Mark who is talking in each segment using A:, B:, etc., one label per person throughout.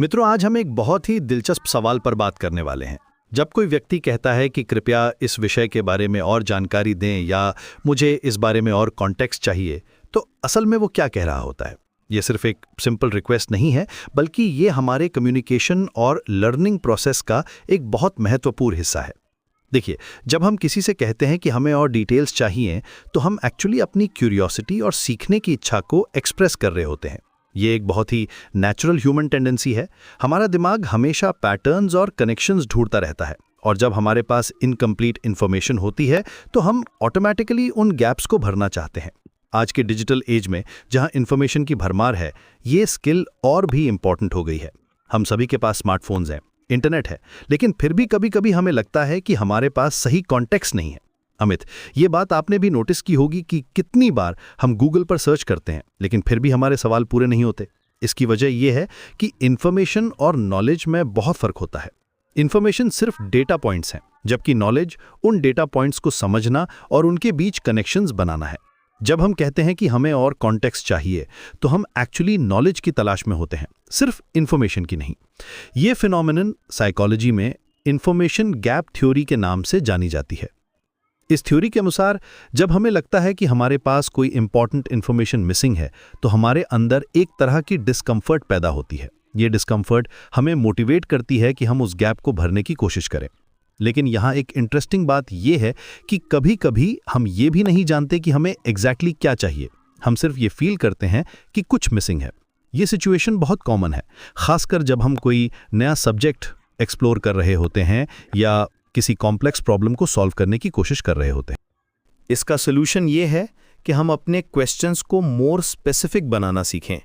A: मित्रों, आज हम एक बहुत ही दिलचस्प सवाल पर बात करने वाले हैं। जब कोई व्यक्ति कहता है कि कृपया इस विषय के बारे में और जानकारी दें या मुझे इस बारे में और कॉन्टेक्स्ट चाहिए, तो असल में वो क्या कह रहा होता है? ये सिर्फ एक सिंपल रिक्वेस्ट नहीं है, बल्कि ये हमारे कम्युनिकेशन और लर्निंग प्रोसेस का एक बहुत महत्वपूर्ण हिस्सा है। देखिए, जब हम किसी से कहते हैं कि हमें और डिटेल्स चाहिए, तो हम एक्चुअली अपनी क्यूरियोसिटी और सीखने की इच्छा को एक्सप्रेस कर रहे होते हैं। ये एक बहुत ही नेचुरल ह्यूमन टेंडेंसी है। हमारा दिमाग हमेशा पैटर्न्स और कनेक्शंस ढूंढता रहता है, और जब हमारे पास इनकम्प्लीट इन्फॉर्मेशन होती है तो हम ऑटोमेटिकली उन गैप्स को भरना चाहते हैं। आज के डिजिटल एज में जहां इन्फॉर्मेशन की भरमार है, ये स्किल और भी इम्पॉर्टेंट हो गई है। हम सभी के पास स्मार्टफोन्स हैं, इंटरनेट है, लेकिन फिर भी कभी कभी हमें लगता है कि हमारे पास सही कॉन्टेक्स्ट नहीं है। अमित, ये बात आपने भी नोटिस की होगी कि कितनी बार हम गूगल पर सर्च करते हैं, लेकिन फिर भी हमारे सवाल पूरे नहीं होते। इसकी वजह यह है कि इन्फॉर्मेशन और नॉलेज में बहुत फर्क होता है। इन्फॉर्मेशन सिर्फ डेटा पॉइंट्स हैं, जबकि नॉलेज उन डेटा पॉइंट्स को समझना और उनके बीच कनेक्शंस बनाना है। जब हम कहते हैं कि हमें और कॉन्टेक्स्ट चाहिए, तो हम एक्चुअली नॉलेज की तलाश में होते हैं, सिर्फ इन्फॉर्मेशन की नहीं। ये फिनोमेनन साइकोलॉजी में इन्फॉर्मेशन गैप थ्योरी के नाम से जानी जाती है। इस थ्योरी के अनुसार, जब हमें लगता है कि हमारे पास कोई इंपॉर्टेंट इन्फॉर्मेशन मिसिंग है, तो हमारे अंदर एक तरह की डिस्कम्फर्ट पैदा होती है। ये डिस्कम्फर्ट हमें मोटिवेट करती है कि हम उस गैप को भरने की कोशिश करें। लेकिन यहाँ एक इंटरेस्टिंग बात यह है कि कभी-कभी हम ये भी नहीं जानते कि हमें एग्जैक्टली क्या चाहिए। हम सिर्फ ये फील करते हैं कि कुछ मिसिंग है। ये सिचुएशन बहुत कॉमन है, खासकर जब हम कोई नया सब्जेक्ट एक्सप्लोर कर रहे होते हैं या किसी कॉम्प्लेक्स प्रॉब्लम को सॉल्व करने की कोशिश कर रहे होते हैं।
B: इसका सॉल्यूशन ये है कि हम अपने क्वेश्चंस को मोर स्पेसिफिक बनाना सीखें।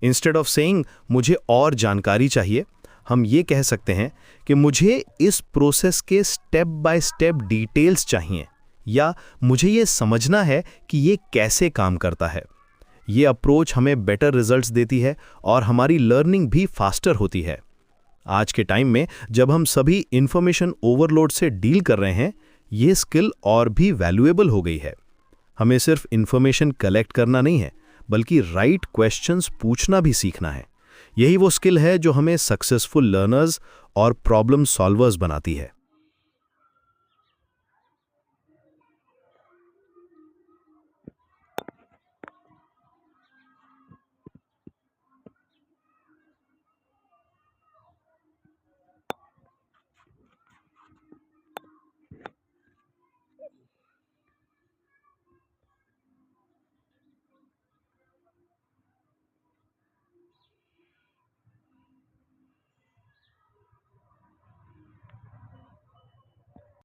B: इंस्टेड ऑफ सेइंग मुझे और जानकारी चाहिए, हम ये कह सकते हैं कि मुझे इस प्रोसेस के स्टेप बाय स्टेप डिटेल्स चाहिए, या मुझे ये समझना है कि ये कैसे काम करता है। ये अप्रोच हमें बेटर रिजल्ट्स देती है और हमारी लर्निंग भी फास्टर होती है। आज के टाइम में जब हम सभी इंफॉर्मेशन ओवरलोड से डील कर रहे हैं, ये स्किल और भी वैल्यूएबल हो गई है। हमें सिर्फ इंफॉर्मेशन कलेक्ट करना नहीं है, बल्कि राइट क्वेश्चंस पूछना भी सीखना है। यही वो स्किल है जो हमें सक्सेसफुल लर्नर्स और प्रॉब्लम सॉल्वर्स बनाती है।